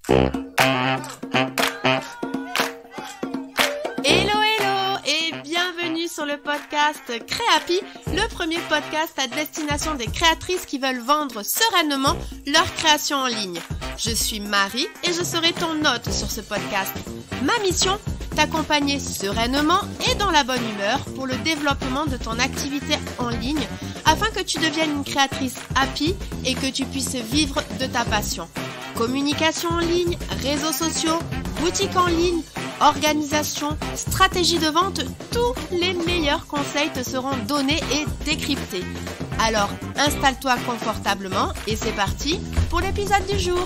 Hello et bienvenue sur le podcast Créapi, le premier podcast à destination des créatrices qui veulent vendre sereinement leur création en ligne. Je suis Marie et je serai ton hôte sur ce podcast. Ma mission, t'accompagner sereinement et dans la bonne humeur pour le développement de ton activité en ligne afin que tu deviennes une créatrice happy et que tu puisses vivre de ta passion. Communication en ligne, réseaux sociaux, boutique en ligne, organisation, stratégie de vente, tous les meilleurs conseils te seront donnés et décryptés. Alors, installe-toi confortablement et c'est parti pour l'épisode du jour.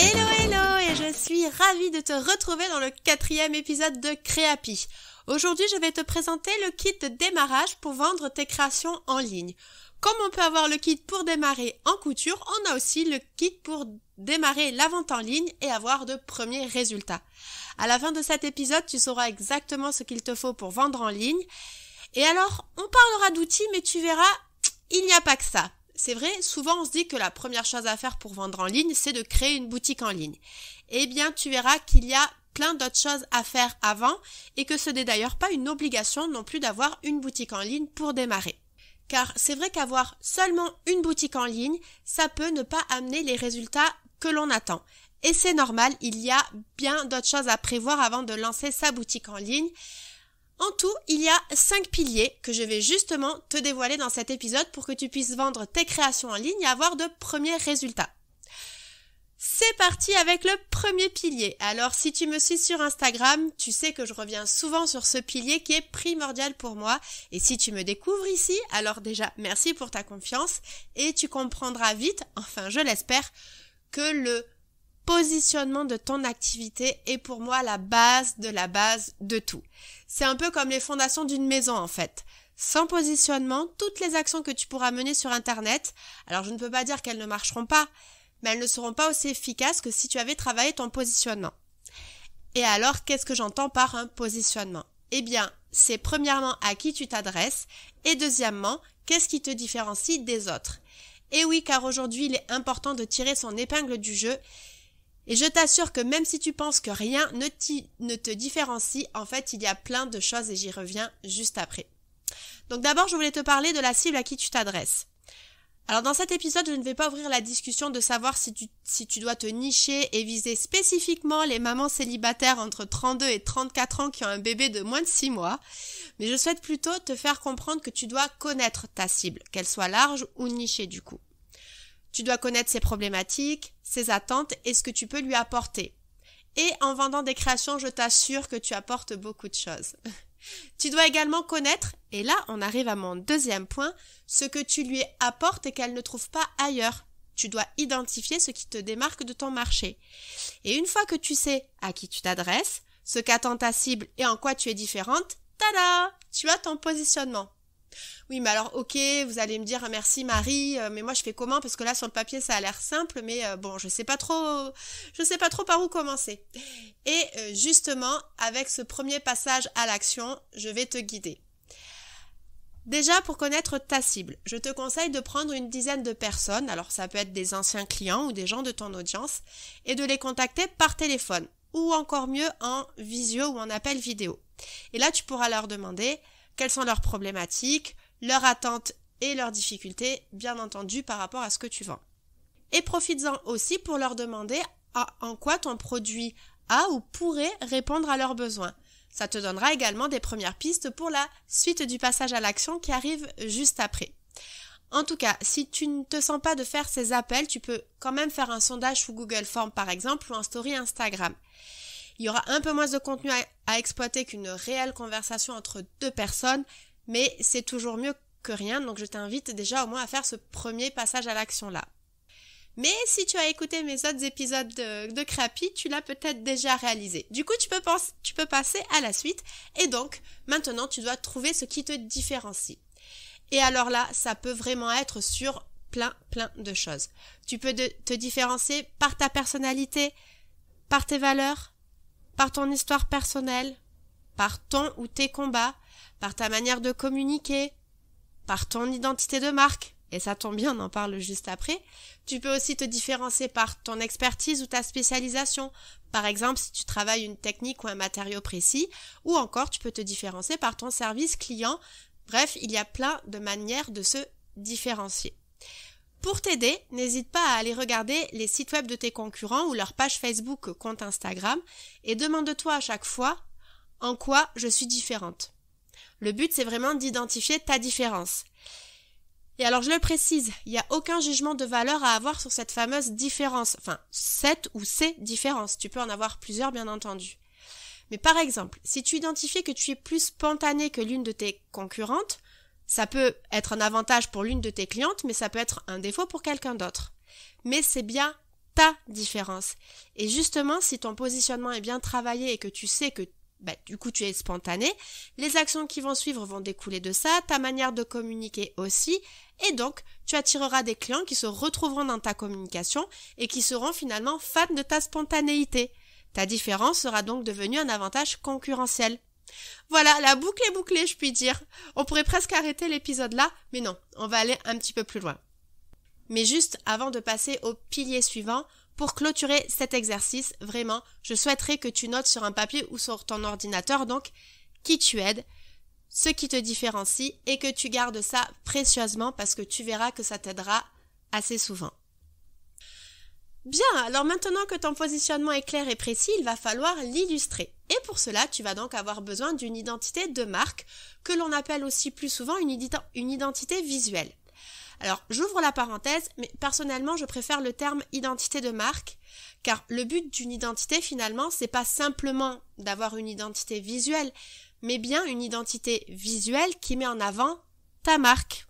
Hello et je suis ravie de te retrouver dans le 4e épisode de Créapi. Aujourd'hui, je vais te présenter le kit de démarrage pour vendre tes créations en ligne. Comme on peut avoir le kit pour démarrer en couture, on a aussi le kit pour démarrer la vente en ligne et avoir de premiers résultats. À la fin de cet épisode, tu sauras exactement ce qu'il te faut pour vendre en ligne. Et alors, on parlera d'outils, mais tu verras, il n'y a pas que ça. C'est vrai, souvent on se dit que la première chose à faire pour vendre en ligne, c'est de créer une boutique en ligne. Eh bien, tu verras qu'il y a plein d'autres choses à faire avant et que ce n'est d'ailleurs pas une obligation non plus d'avoir une boutique en ligne pour démarrer. Car c'est vrai qu'avoir seulement une boutique en ligne, ça peut ne pas amener les résultats que l'on attend. Et c'est normal, il y a bien d'autres choses à prévoir avant de lancer sa boutique en ligne. En tout, il y a 5 piliers que je vais justement te dévoiler dans cet épisode pour que tu puisses vendre tes créations en ligne et avoir de premiers résultats. C'est parti avec le premier pilier. Alors si tu me suis sur Instagram, tu sais que je reviens souvent sur ce pilier qui est primordial pour moi. Et si tu me découvres ici, alors déjà merci pour ta confiance et tu comprendras vite, enfin je l'espère, que le positionnement de ton activité est pour moi la base de tout. C'est un peu comme les fondations d'une maison en fait. Sans positionnement, toutes les actions que tu pourras mener sur Internet, alors je ne peux pas dire qu'elles ne marcheront pas, mais elles ne seront pas aussi efficaces que si tu avais travaillé ton positionnement. Et alors, qu'est-ce que j'entends par un positionnement ? Eh bien, c'est premièrement à qui tu t'adresses et deuxièmement, qu'est-ce qui te différencie des autres ? Et oui, car aujourd'hui, il est important de tirer son épingle du jeu et je t'assure que même si tu penses que rien ne te différencie, en fait, il y a plein de choses et j'y reviens juste après. Donc d'abord, je voulais te parler de la cible à qui tu t'adresses. Alors dans cet épisode, je ne vais pas ouvrir la discussion de savoir si tu dois te nicher et viser spécifiquement les mamans célibataires entre 32 et 34 ans qui ont un bébé de moins de 6 mois, mais je souhaite plutôt te faire comprendre que tu dois connaître ta cible, qu'elle soit large ou nichée du coup. Tu dois connaître ses problématiques, ses attentes et ce que tu peux lui apporter. Et en vendant des créations, je t'assure que tu apportes beaucoup de choses. Tu dois également connaître, et là on arrive à mon deuxième point, ce que tu lui apportes et qu'elle ne trouve pas ailleurs. Tu dois identifier ce qui te démarque de ton marché. Et une fois que tu sais à qui tu t'adresses, ce qu'attend ta cible et en quoi tu es différente, tada, tu as ton positionnement. Oui, mais alors ok, vous allez me dire merci Marie, mais moi je fais comment parce que là sur le papier ça a l'air simple, mais bon je sais pas trop par où commencer. Et justement avec ce premier passage à l'action, je vais te guider. Déjà pour connaître ta cible, je te conseille de prendre une dizaine de personnes, alors ça peut être des anciens clients ou des gens de ton audience, et de les contacter par téléphone ou encore mieux en visio ou en appel vidéo. Et là tu pourras leur demander quelles sont leurs problématiques, leurs attentes et leurs difficultés, bien entendu par rapport à ce que tu vends. Et profites-en aussi pour leur demander en quoi ton produit a ou pourrait répondre à leurs besoins. Ça te donnera également des premières pistes pour la suite du passage à l'action qui arrive juste après. En tout cas, si tu ne te sens pas de faire ces appels, tu peux quand même faire un sondage sous Google Forms par exemple ou en story Instagram. Il y aura un peu moins de contenu à exploiter qu'une réelle conversation entre deux personnes, mais c'est toujours mieux que rien, donc je t'invite déjà au moins à faire ce premier passage à l'action là. Mais si tu as écouté mes autres épisodes de Créapi, tu l'as peut-être déjà réalisé. Du coup, tu peux passer à la suite et donc maintenant tu dois trouver ce qui te différencie. Et alors là, ça peut vraiment être sur plein de choses. Tu peux te différencier par ta personnalité, par tes valeurs, par ton histoire personnelle, par ton ou tes combats, par ta manière de communiquer, par ton identité de marque, et ça tombe bien, on en parle juste après. Tu peux aussi te différencier par ton expertise ou ta spécialisation. Par exemple, si tu travailles une technique ou un matériau précis, ou encore tu peux te différencier par ton service client. Bref, il y a plein de manières de se différencier. Pour t'aider, n'hésite pas à aller regarder les sites web de tes concurrents ou leur page Facebook, compte Instagram, et demande-toi à chaque fois en quoi je suis différente. Le but, c'est vraiment d'identifier ta différence. Et alors, je le précise, il n'y a aucun jugement de valeur à avoir sur cette fameuse différence. Enfin, cette ou ces différences. Tu peux en avoir plusieurs, bien entendu. Mais par exemple, si tu identifies que tu es plus spontanée que l'une de tes concurrentes, ça peut être un avantage pour l'une de tes clientes, mais ça peut être un défaut pour quelqu'un d'autre. Mais c'est bien ta différence. Et justement, si ton positionnement est bien travaillé et que tu sais que du coup tu es spontané, les actions qui vont suivre vont découler de ça, ta manière de communiquer aussi, et donc tu attireras des clients qui se retrouveront dans ta communication et qui seront finalement fans de ta spontanéité. Ta différence sera donc devenue un avantage concurrentiel. Voilà, la boucle est bouclée, je puis dire. On pourrait presque arrêter l'épisode là, mais non, on va aller un petit peu plus loin. Mais juste avant de passer au pilier suivant, pour clôturer cet exercice, vraiment, je souhaiterais que tu notes sur un papier ou sur ton ordinateur, donc, qui tu aides, ce qui te différencie et que tu gardes ça précieusement parce que tu verras que ça t'aidera assez souvent. Bien, alors maintenant que ton positionnement est clair et précis, il va falloir l'illustrer. Et pour cela, tu vas donc avoir besoin d'une identité de marque, que l'on appelle aussi plus souvent une identité visuelle. Alors, j'ouvre la parenthèse, mais personnellement, je préfère le terme identité de marque, car le but d'une identité, finalement, c'est pas simplement d'avoir une identité visuelle, mais bien une identité visuelle qui met en avant ta marque.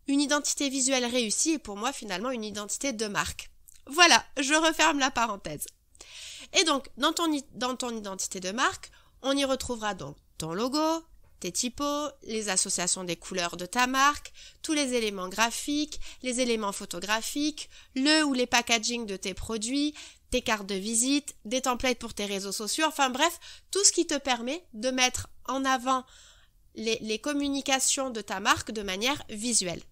Une identité visuelle réussie est pour moi, finalement, une identité de marque. Voilà, je referme la parenthèse. Et donc, dans ton identité de marque, on y retrouvera donc ton logo, tes typos, les associations des couleurs de ta marque, tous les éléments graphiques, les éléments photographiques, le ou les packaging de tes produits, tes cartes de visite, des templates pour tes réseaux sociaux, enfin bref, tout ce qui te permet de mettre en avant les communications de ta marque de manière visuelle.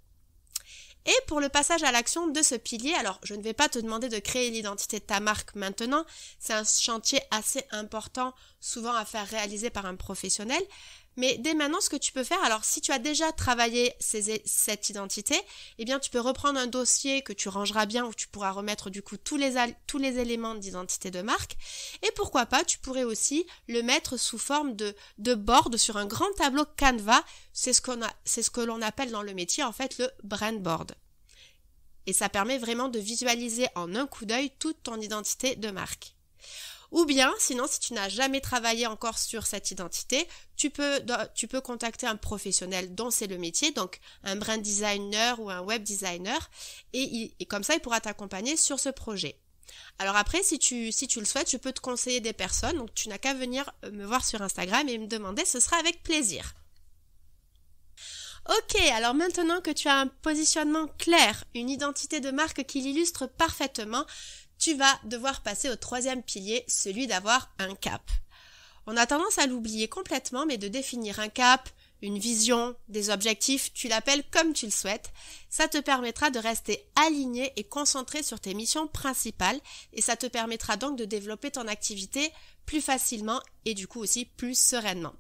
Et pour le passage à l'action de ce pilier, alors je ne vais pas te demander de créer l'identité de ta marque maintenant, c'est un chantier assez important, souvent à faire réaliser par un professionnel, mais dès maintenant ce que tu peux faire, alors si tu as déjà travaillé cette identité, eh bien tu peux reprendre un dossier que tu rangeras bien où tu pourras remettre du coup tous les éléments d'identité de marque, et pourquoi pas tu pourrais aussi le mettre sous forme de board sur un grand tableau Canva, c'est ce que l'on appelle dans le métier en fait le brand board. Et ça permet vraiment de visualiser en un coup d'œil toute ton identité de marque. Ou bien, sinon, si tu n'as jamais travaillé encore sur cette identité, tu peux contacter un professionnel dont c'est le métier, donc un brand designer ou un web designer, et comme ça, il pourra t'accompagner sur ce projet. Alors après, si tu le souhaites, je peux te conseiller des personnes, donc tu n'as qu'à venir me voir sur Instagram et me demander, ce sera avec plaisir. Ok, alors maintenant que tu as un positionnement clair, une identité de marque qui l'illustre parfaitement, tu vas devoir passer au troisième pilier, celui d'avoir un cap. On a tendance à l'oublier complètement, mais de définir un cap, une vision, des objectifs, tu l'appelles comme tu le souhaites, ça te permettra de rester aligné et concentré sur tes missions principales et ça te permettra donc de développer ton activité plus facilement et du coup aussi plus sereinement.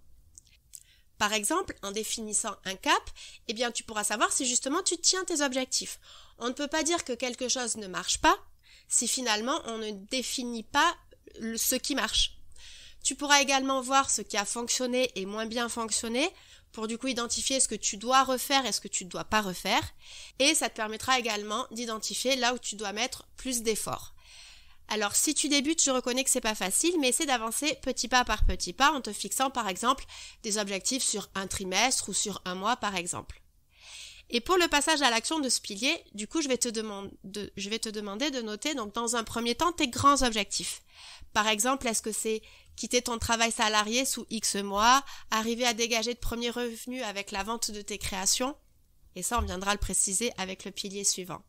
Par exemple, en définissant un cap, eh bien tu pourras savoir si justement tu tiens tes objectifs. On ne peut pas dire que quelque chose ne marche pas si finalement on ne définit pas ce qui marche. Tu pourras également voir ce qui a fonctionné et moins bien fonctionné pour du coup identifier ce que tu dois refaire et ce que tu ne dois pas refaire. Et ça te permettra également d'identifier là où tu dois mettre plus d'efforts. Alors si tu débutes, je reconnais que c'est pas facile, mais essaie d'avancer petit pas par petit pas en te fixant par exemple des objectifs sur un trimestre ou sur un mois par exemple. Et pour le passage à l'action de ce pilier, du coup je vais te demander de noter donc dans un premier temps tes grands objectifs. Par exemple, est-ce que c'est quitter ton travail salarié sous X mois, arriver à dégager de premiers revenus avec la vente de tes créations? Et ça, on viendra le préciser avec le pilier suivant.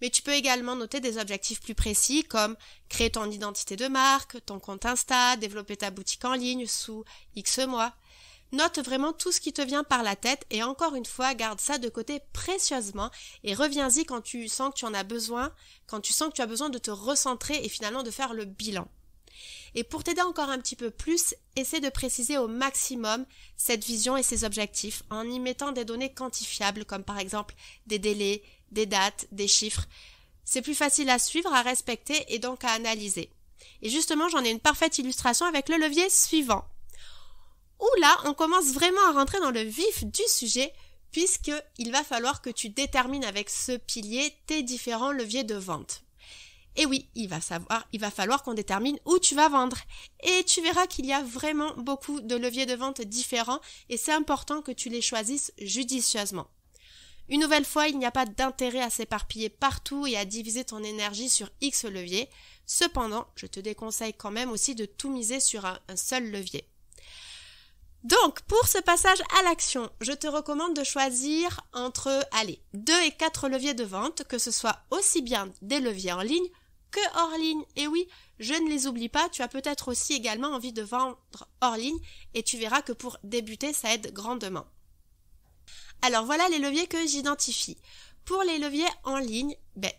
Mais tu peux également noter des objectifs plus précis comme créer ton identité de marque, ton compte Insta, développer ta boutique en ligne sous X mois. Note vraiment tout ce qui te vient par la tête et encore une fois, garde ça de côté précieusement et reviens-y quand tu sens que tu en as besoin, quand tu sens que tu as besoin de te recentrer et finalement de faire le bilan. Et pour t'aider encore un petit peu plus, essaie de préciser au maximum cette vision et ses objectifs en y mettant des données quantifiables comme par exemple des délais, des dates, des chiffres. C'est plus facile à suivre, à respecter et donc à analyser. Et justement, j'en ai une parfaite illustration avec le levier suivant. Où là, on commence vraiment à rentrer dans le vif du sujet puisqu'il va falloir que tu détermines avec ce pilier tes différents leviers de vente. Et oui, il va falloir qu'on détermine où tu vas vendre. Et tu verras qu'il y a vraiment beaucoup de leviers de vente différents et c'est important que tu les choisisses judicieusement. Une nouvelle fois, il n'y a pas d'intérêt à s'éparpiller partout et à diviser ton énergie sur X leviers. Cependant, je te déconseille quand même aussi de tout miser sur un seul levier. Donc, pour ce passage à l'action, je te recommande de choisir entre, 2 et 4 leviers de vente, que ce soit aussi bien des leviers en ligne que hors ligne. Et oui, je ne les oublie pas, tu as peut-être aussi également envie de vendre hors ligne et tu verras que pour débuter, ça aide grandement. Alors voilà les leviers que j'identifie. Pour les leviers en ligne,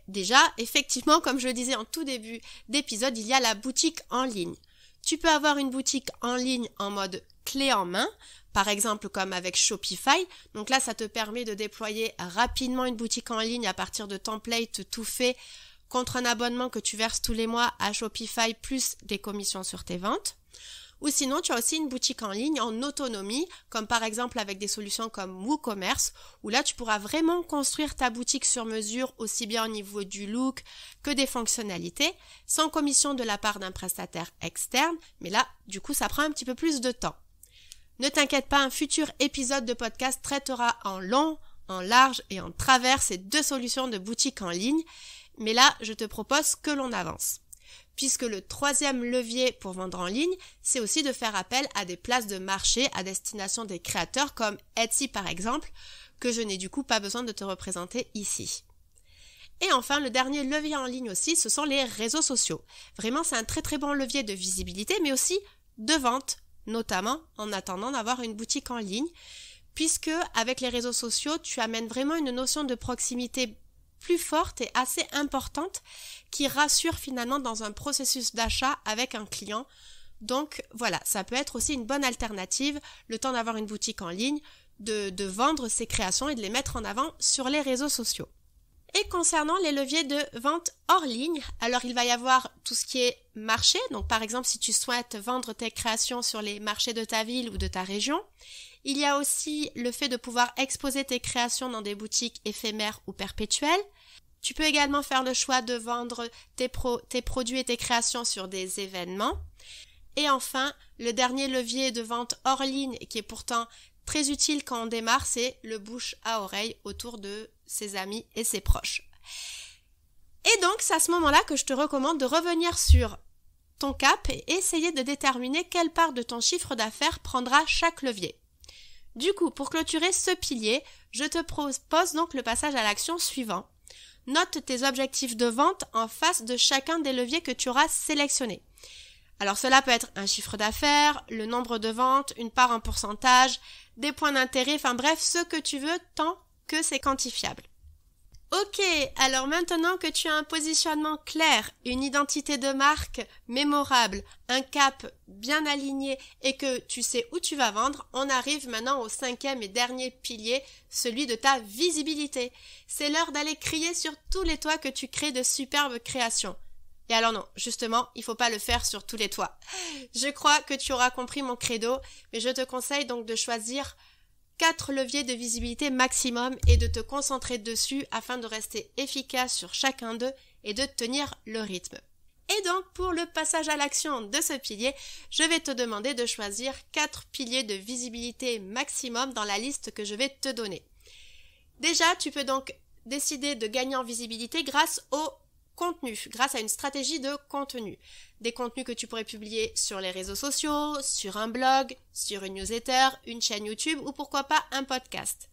déjà, effectivement, comme je le disais en tout début d'épisode, il y a la boutique en ligne. Tu peux avoir une boutique en ligne en mode clé en main, par exemple comme avec Shopify. Donc là, ça te permet de déployer rapidement une boutique en ligne à partir de templates tout faits contre un abonnement que tu verses tous les mois à Shopify plus des commissions sur tes ventes. Ou sinon, tu as aussi une boutique en ligne en autonomie, comme par exemple avec des solutions comme WooCommerce, où là, tu pourras vraiment construire ta boutique sur mesure, aussi bien au niveau du look que des fonctionnalités, sans commission de la part d'un prestataire externe, mais là, du coup, ça prend un petit peu plus de temps. Ne t'inquiète pas, un futur épisode de podcast traitera en long, en large et en travers ces 2 solutions de boutique en ligne, mais là, je te propose que l'on avance. Puisque le 3e levier pour vendre en ligne, c'est aussi de faire appel à des places de marché à destination des créateurs comme Etsy par exemple, que je n'ai du coup pas besoin de te représenter ici. Et enfin, le dernier levier en ligne aussi, ce sont les réseaux sociaux. Vraiment, c'est un très très bon levier de visibilité, mais aussi de vente, notamment en attendant d'avoir une boutique en ligne, puisque avec les réseaux sociaux, tu amènes vraiment une notion de proximité plus forte et assez importante qui rassure finalement dans un processus d'achat avec un client. Donc voilà, ça peut être aussi une bonne alternative, le temps d'avoir une boutique en ligne, de vendre ses créations et de les mettre en avant sur les réseaux sociaux. Et concernant les leviers de vente hors ligne, alors il va y avoir tout ce qui est marché, donc par exemple si tu souhaites vendre tes créations sur les marchés de ta ville ou de ta région. Il y a aussi le fait de pouvoir exposer tes créations dans des boutiques éphémères ou perpétuelles. Tu peux également faire le choix de vendre tes produits et tes créations sur des événements. Et enfin, le dernier levier de vente hors ligne qui est pourtant très utile quand on démarre, c'est le bouche à oreille autour de ses amis et ses proches. Et donc, c'est à ce moment-là que je te recommande de revenir sur ton cap et essayer de déterminer quelle part de ton chiffre d'affaires prendra chaque levier. Du coup, pour clôturer ce pilier, je te propose donc le passage à l'action suivant. Note tes objectifs de vente en face de chacun des leviers que tu auras sélectionnés. Alors cela peut être un chiffre d'affaires, le nombre de ventes, une part en pourcentage, des points d'intérêt, enfin bref, ce que tu veux tant que c'est quantifiable. Ok, alors maintenant que tu as un positionnement clair, une identité de marque mémorable, un cap bien aligné et que tu sais où tu vas vendre, on arrive maintenant au 5e et dernier pilier, celui de ta visibilité. C'est l'heure d'aller crier sur tous les toits que tu crées de superbes créations. Et alors non, justement, il faut pas le faire sur tous les toits. Je crois que tu auras compris mon credo, mais je te conseille donc de choisir 4 leviers de visibilité maximum et de te concentrer dessus afin de rester efficace sur chacun d'eux et de tenir le rythme. Et donc, pour le passage à l'action de ce pilier, je vais te demander de choisir 4 piliers de visibilité maximum dans la liste que je vais te donner. Déjà, tu peux donc décider de gagner en visibilité grâce au contenu, grâce à une stratégie de contenu. Des contenus que tu pourrais publier sur les réseaux sociaux, sur un blog, sur une newsletter, une chaîne YouTube ou pourquoi pas un podcast.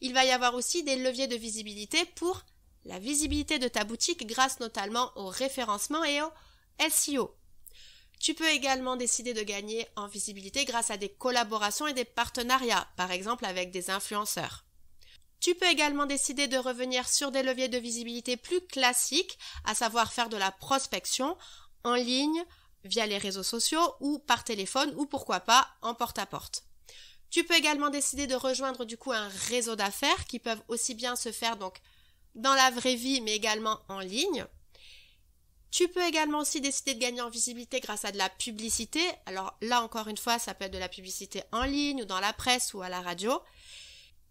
Il va y avoir aussi des leviers de visibilité pour la visibilité de ta boutique grâce notamment au référencement et au SEO. Tu peux également décider de gagner en visibilité grâce à des collaborations et des partenariats, par exemple avec des influenceurs. Tu peux également décider de revenir sur des leviers de visibilité plus classiques, à savoir faire de la prospection en ligne, via les réseaux sociaux ou par téléphone ou pourquoi pas en porte-à-porte. Tu peux également décider de rejoindre du coup un réseau d'affaires qui peuvent aussi bien se faire donc dans la vraie vie mais également en ligne. Tu peux également aussi décider de gagner en visibilité grâce à de la publicité. Alors là encore une fois, ça peut être de la publicité en ligne ou dans la presse ou à la radio.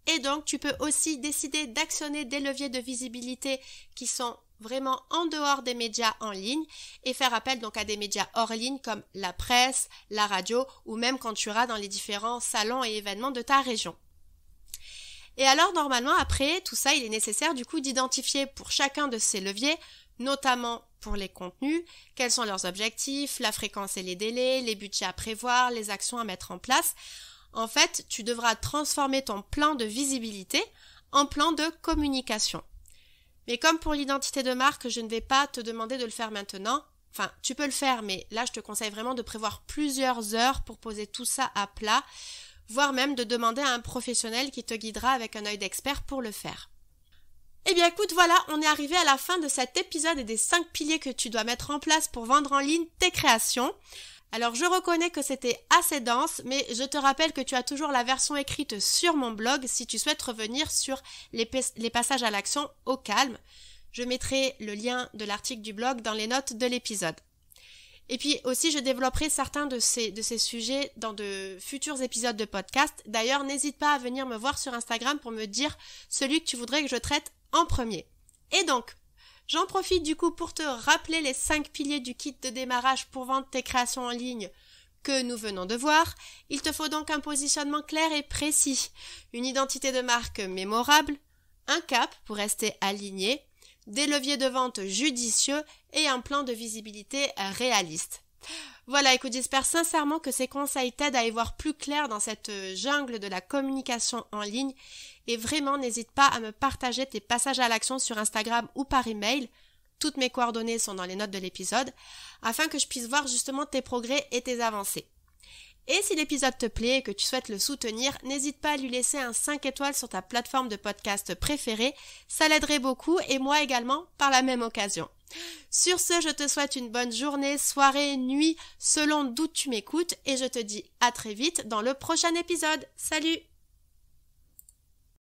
Et donc, tu peux aussi décider d'actionner des leviers de visibilité qui sont vraiment en dehors des médias en ligne et faire appel donc à des médias hors ligne comme la presse, la radio ou même quand tu iras dans les différents salons et événements de ta région. Et alors, normalement, après tout ça, il est nécessaire du coup d'identifier pour chacun de ces leviers, notamment pour les contenus, quels sont leurs objectifs, la fréquence et les délais, les budgets à prévoir, les actions à mettre en place. En fait, tu devras transformer ton plan de visibilité en plan de communication. Mais comme pour l'identité de marque, je ne vais pas te demander de le faire maintenant. Enfin, tu peux le faire, mais là, je te conseille vraiment de prévoir plusieurs heures pour poser tout ça à plat, voire même de demander à un professionnel qui te guidera avec un œil d'expert pour le faire. Eh bien écoute, voilà, on est arrivé à la fin de cet épisode et des 5 piliers que tu dois mettre en place pour vendre en ligne tes créations. Alors je reconnais que c'était assez dense, mais je te rappelle que tu as toujours la version écrite sur mon blog si tu souhaites revenir sur les passages à l'action au calme. Je mettrai le lien de l'article du blog dans les notes de l'épisode. Et puis aussi je développerai certains de ces sujets dans de futurs épisodes de podcast. D'ailleurs, n'hésite pas à venir me voir sur Instagram pour me dire celui que tu voudrais que je traite en premier. Et donc, j'en profite du coup pour te rappeler les 5 piliers du kit de démarrage pour vendre tes créations en ligne que nous venons de voir. Il te faut donc un positionnement clair et précis, une identité de marque mémorable, un cap pour rester aligné, des leviers de vente judicieux et un plan de visibilité réaliste. Voilà, écoute, j'espère sincèrement que ces conseils t'aident à y voir plus clair dans cette jungle de la communication en ligne et vraiment n'hésite pas à me partager tes passages à l'action sur Instagram ou par email. Toutes mes coordonnées sont dans les notes de l'épisode afin que je puisse voir justement tes progrès et tes avancées. Et si l'épisode te plaît et que tu souhaites le soutenir, n'hésite pas à lui laisser un 5 étoiles sur ta plateforme de podcast préférée, ça l'aiderait beaucoup et moi également par la même occasion. Sur ce, je te souhaite une bonne journée, soirée, nuit, selon d'où tu m'écoutes et je te dis à très vite dans le prochain épisode. Salut!